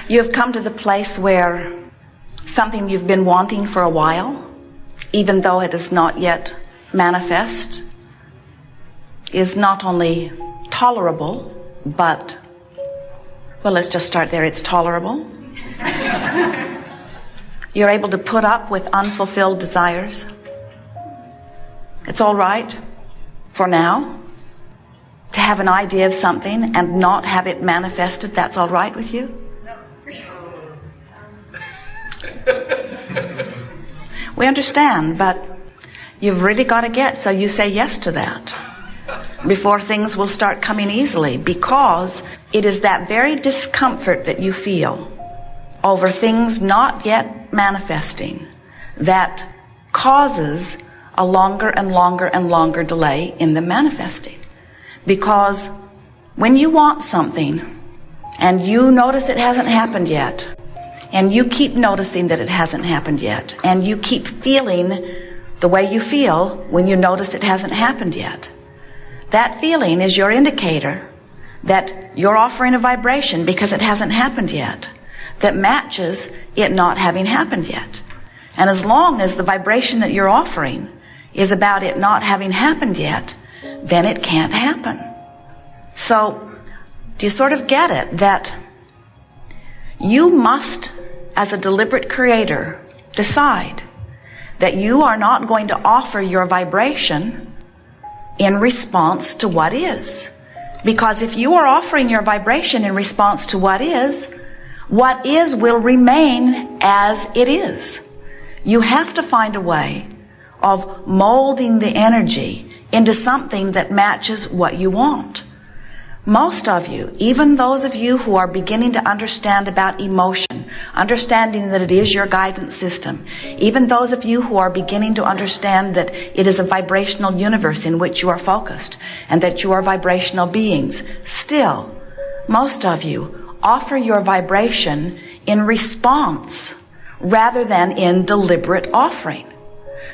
You have come to the place where something you've been wanting for a while, even though it is not yet manifest, is not only tolerable, but, well, let's just start there. It's tolerable. You're able to put up with unfulfilled desires. It's all right for now to have an idea of something and not have it manifested. That's all right with you? We understand, but you've really got to get, so you say yes to that before things will start coming easily, because it is that very discomfort that you feel over things not yet manifesting that causes a longer and longer and longer delay in them manifesting. Because when you want something and you notice it hasn't happened yet, and you keep noticing that it hasn't happened yet, and you keep feeling the way you feel when you notice it hasn't happened yet, that feeling is your indicator that you're offering a vibration because it hasn't happened yet that matches it not having happened yet. And as long as the vibration that you're offering is about it not having happened yet, then it can't happen. So, do you sort of get it? That you must, as a deliberate creator, decide that you are not going to offer your vibration in response to what is. Because if you are offering your vibration in response to what is will remain as it is. You have to find a way of molding the energy into something that matches what you want. Most of you, even those of you who are beginning to understand about emotion, understanding that it is your guidance system, even those of you who are beginning to understand that it is a vibrational universe in which you are focused and that you are vibrational beings, still, most of you offer your vibration in response rather than in deliberate offering.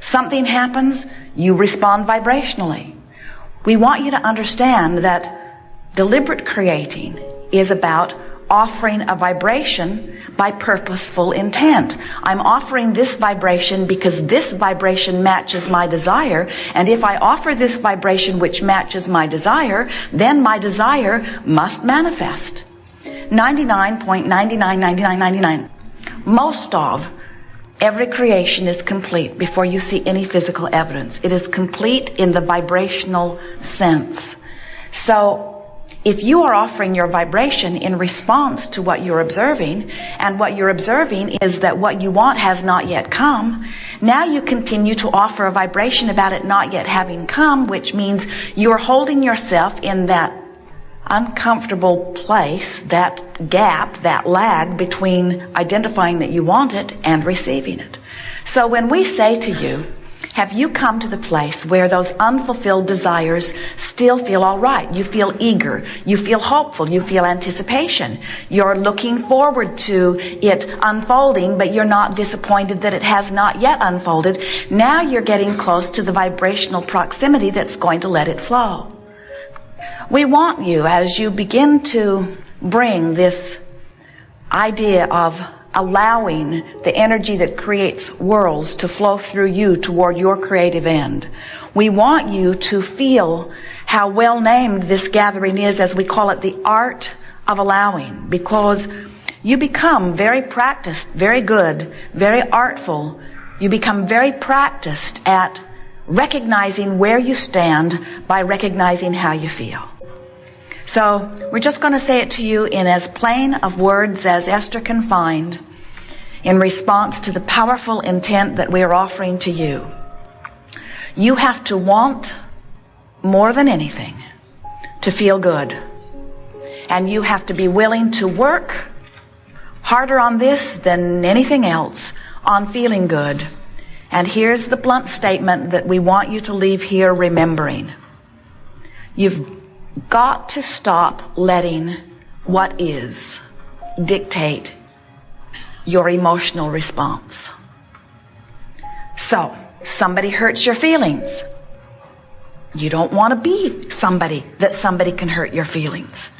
Something happens, you respond vibrationally. We want you to understand that deliberate creating is about offering a vibration by purposeful intent. I'm offering this vibration because this vibration matches my desire, and if I offer this vibration which matches my desire, then my desire must manifest. 99.999999. Most of every creation is complete before you see any physical evidence. It is complete in the vibrational sense. So, if you are offering your vibration in response to what you're observing, and what you're observing is that what you want has not yet come, now you continue to offer a vibration about it not yet having come, which means you're holding yourself in that uncomfortable place, that gap, that lag between identifying that you want it and receiving it. So when we say to you, have you come to the place where those unfulfilled desires still feel all right? You feel eager, you feel hopeful, you feel anticipation. You're looking forward to it unfolding, but you're not disappointed that it has not yet unfolded. Now you're getting close to the vibrational proximity that's going to let it flow. We want you, as you begin to bring this idea of allowing the energy that creates worlds to flow through you toward your creative end, we want you to feel how well named this gathering is, as we call it, the art of allowing, because you become very practiced, very good, very artful. You become very practiced at recognizing where you stand by recognizing how you feel. So we're just going to say it to you in as plain of words as Esther can find in response to the powerful intent that we are offering to you. You have to want more than anything to feel good. And you have to be willing to work harder on this than anything else on feeling good. And here's the blunt statement that we want you to leave here remembering. You've got to stop letting what is dictate your emotional response. So, somebody hurts your feelings. You don't want to be somebody that somebody can hurt your feelings.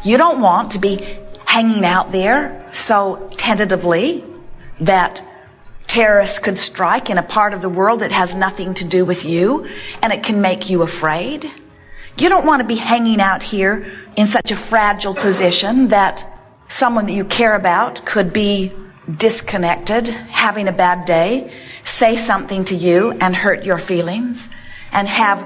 You don't want to be hanging out there so tentatively that terrorists could strike in a part of the world that has nothing to do with you, and it can make you afraid. You don't want to be hanging out here in such a fragile position that someone that you care about could be disconnected, having a bad day, say something to you and hurt your feelings, and have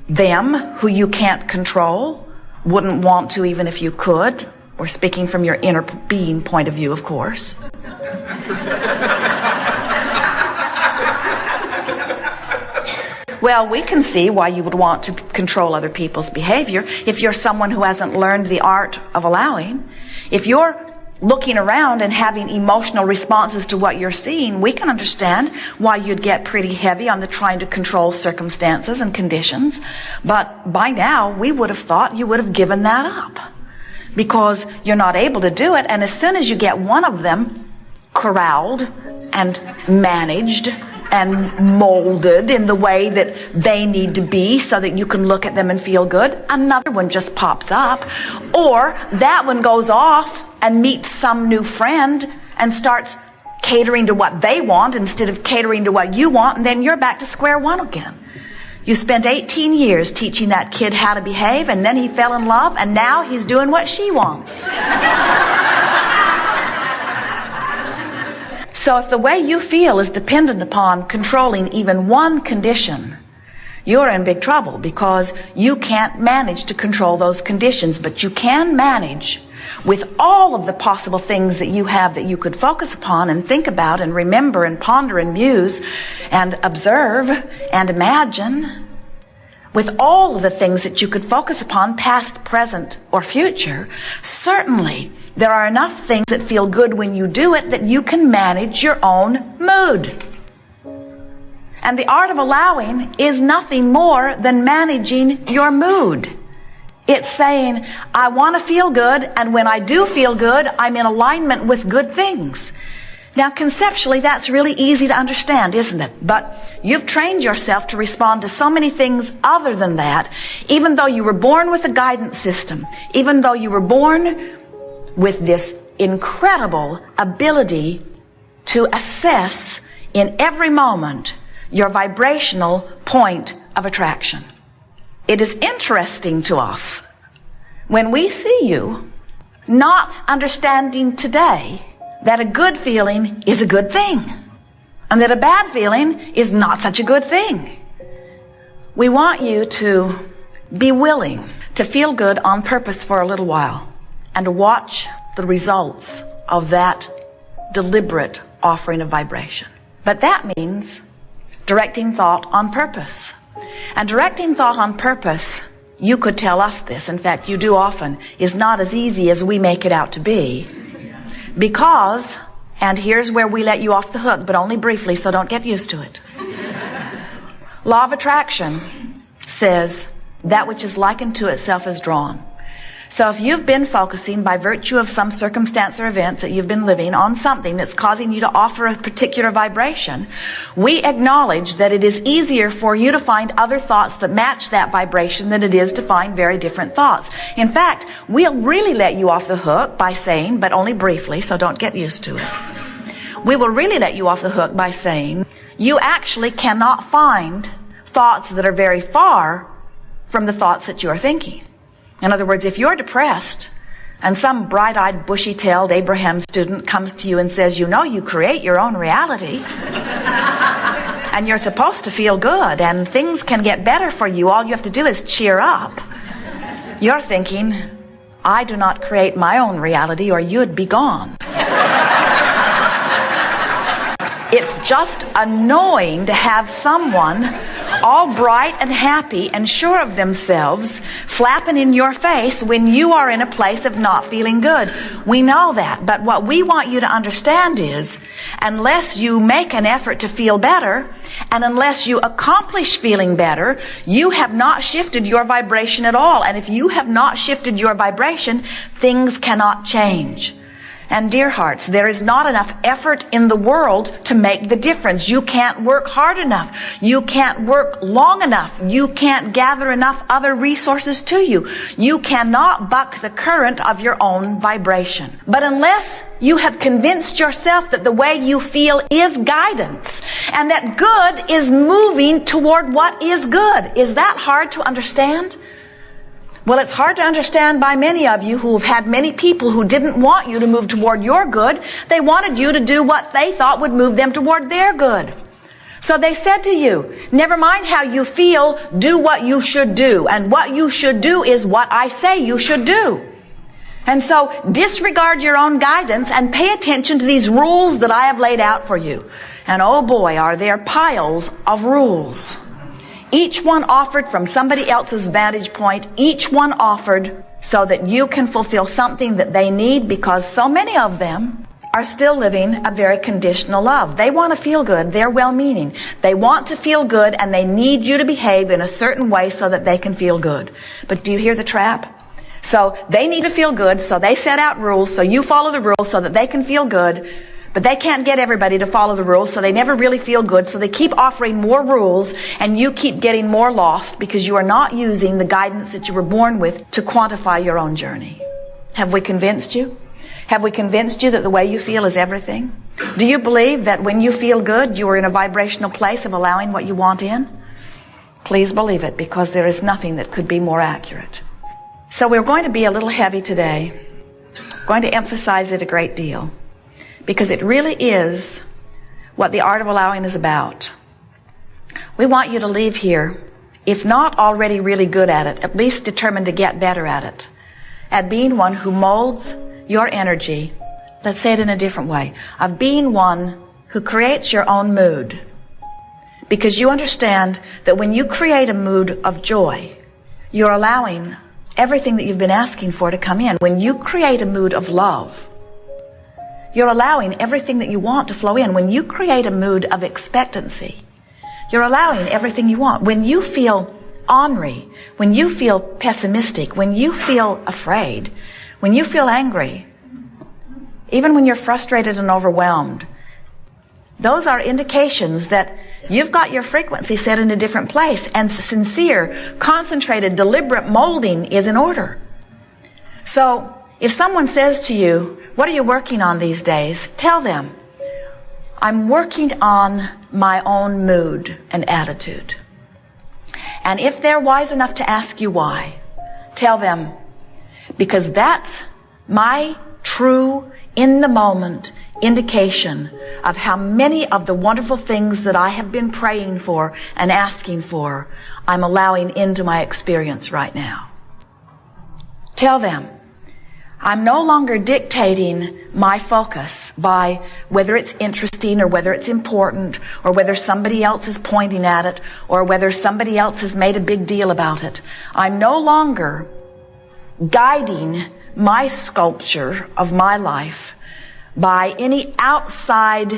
them, who you can't control, wouldn't want to even if you could. We're speaking from your inner being point of view, of course. Well, we can see why you would want to control other people's behavior if you're someone who hasn't learned the art of allowing. If you're looking around and having emotional responses to what you're seeing, we can understand why you'd get pretty heavy on the trying to control circumstances and conditions. But by now, we would have thought you would have given that up because you're not able to do it. And as soon as you get one of them corralled and managed and molded in the way that they need to be so that you can look at them and feel good, another one just pops up. Or that one goes off and meets some new friend and starts catering to what they want instead of catering to what you want, and then you're back to square one again. You spent 18 years teaching that kid how to behave, and then he fell in love, and now he's doing what she wants. So if the way you feel is dependent upon controlling even one condition, you're in big trouble because you can't manage to control those conditions, but you can manage with all of the possible things that you have that you could focus upon and think about and remember and ponder and muse and observe and imagine. With all of the things that you could focus upon, past, present, or future, certainly there are enough things that feel good when you do it that you can manage your own mood. And the art of allowing is nothing more than managing your mood. It's saying, I want to feel good, and when I do feel good, I'm in alignment with good things. Now, conceptually, that's really easy to understand, isn't it? But you've trained yourself to respond to so many things other than that, even though you were born with a guidance system, even though you were born with this incredible ability to assess in every moment your vibrational point of attraction. It is interesting to us when we see you not understanding today that a good feeling is a good thing and that a bad feeling is not such a good thing. We want you to be willing to feel good on purpose for a little while and to watch the results of that deliberate offering of vibration. But that means directing thought on purpose. And directing thought on purpose, you could tell us this, in fact you do often, is not as easy as we make it out to be. Because, and here's where we let you off the hook, but only briefly, so don't get used to it. Law of attraction says that which is likened to itself is drawn. So if you've been focusing by virtue of some circumstance or events that you've been living on something that's causing you to offer a particular vibration, we acknowledge that it is easier for you to find other thoughts that match that vibration than it is to find very different thoughts. In fact, we'll really let you off the hook by saying, but only briefly, so don't get used to it. We will really let you off the hook by saying, you actually cannot find thoughts that are very far from the thoughts that you are thinking. In other words, if you're depressed and some bright-eyed, bushy-tailed Abraham student comes to you and says, you know, you create your own reality and you're supposed to feel good and things can get better for you, all you have to do is cheer up. You're thinking, I do not create my own reality or you'd be gone. It's just annoying to have someone all bright and happy and sure of themselves flapping in your face when you are in a place of not feeling good. We know that, but what we want you to understand is, unless you make an effort to feel better, and unless you accomplish feeling better, you have not shifted your vibration at all. And if you have not shifted your vibration, things cannot change. And dear hearts, there is not enough effort in the world to make the difference. You can't work hard enough. You can't work long enough. You can't gather enough other resources to you. You cannot buck the current of your own vibration. But unless you have convinced yourself that the way you feel is guidance and that good is moving toward what is good, is that hard to understand? Well, it's hard to understand by many of you who have had many people who didn't want you to move toward your good. They wanted you to do what they thought would move them toward their good. So they said to you, never mind how you feel, do what you should do. And what you should do is what I say you should do. And so disregard your own guidance and pay attention to these rules that I have laid out for you. And oh boy, are there piles of rules. Each one offered from somebody else's vantage point, each one offered so that you can fulfill something that they need, because so many of them are still living a very conditional love. They want to feel good. They're well-meaning. They want to feel good, and they need you to behave in a certain way so that they can feel good. But do you hear the trap? So they need to feel good, so they set out rules, so you follow the rules so that they can feel good. But they can't get everybody to follow the rules, so they never really feel good. So they keep offering more rules, and you keep getting more lost because you are not using the guidance that you were born with to quantify your own journey. Have we convinced you? Have we convinced you that the way you feel is everything? Do you believe that when you feel good, you are in a vibrational place of allowing what you want in? Please believe it, because there is nothing that could be more accurate. So we're going to be a little heavy today. I'm going to emphasize it a great deal, because it really is what the art of allowing is about. We want you to leave here, if not already really good at it, at least determined to get better at it, at being one who molds your energy. Let's say it in a different way, of being one who creates your own mood. Because you understand that when you create a mood of joy, you're allowing everything that you've been asking for to come in. When you create a mood of love, you're allowing everything that you want to flow in. When you create a mood of expectancy, you're allowing everything you want. When you feel ornery, when you feel pessimistic, when you feel afraid, when you feel angry, even when you're frustrated and overwhelmed, those are indications that you've got your frequency set in a different place, and sincere, concentrated, deliberate molding is in order. So if someone says to you, what are you working on these days? Tell them, I'm working on my own mood and attitude. And if they're wise enough to ask you why, tell them, because that's my true, in the moment indication of how many of the wonderful things that I have been praying for and asking for, I'm allowing into my experience right now. Tell them, I'm no longer dictating my focus by whether it's interesting or whether it's important or whether somebody else is pointing at it or whether somebody else has made a big deal about it. I'm no longer guiding my sculpture of my life by any outside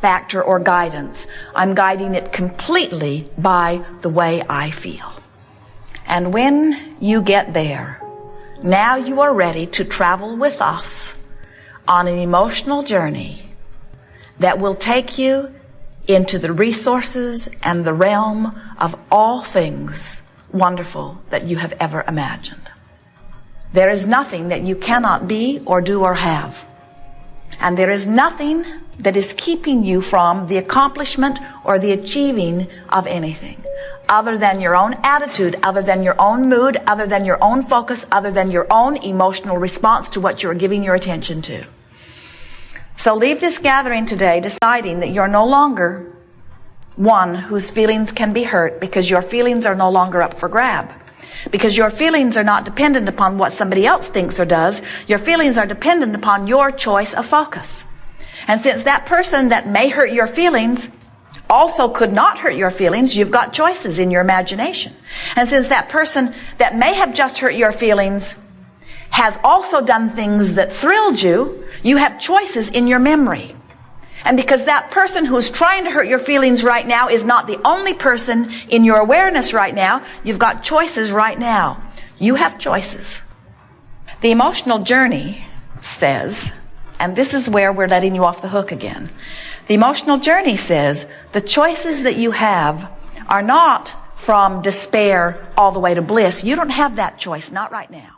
factor or guidance. I'm guiding it completely by the way I feel. And when you get there, now you are ready to travel with us on an emotional journey that will take you into the resources and the realm of all things wonderful that you have ever imagined. There is nothing that you cannot be or do or have. And there is nothing that is keeping you from the accomplishment or the achieving of anything other than your own attitude, other than your own mood, other than your own focus, other than your own emotional response to what you're giving your attention to. So leave this gathering today deciding that you're no longer one whose feelings can be hurt, because your feelings are no longer up for grab. Because your feelings are not dependent upon what somebody else thinks or does. Your feelings are dependent upon your choice of focus. And since that person that may hurt your feelings also could not hurt your feelings, you've got choices in your imagination. And since that person that may have just hurt your feelings has also done things that thrilled you, you have choices in your memory. And because that person who's trying to hurt your feelings right now is not the only person in your awareness right now, you've got choices right now. You have choices. The emotional journey says, And this is where we're letting you off the hook again. The emotional journey says the choices that you have are not from despair all the way to bliss. You don't have that choice, not right now.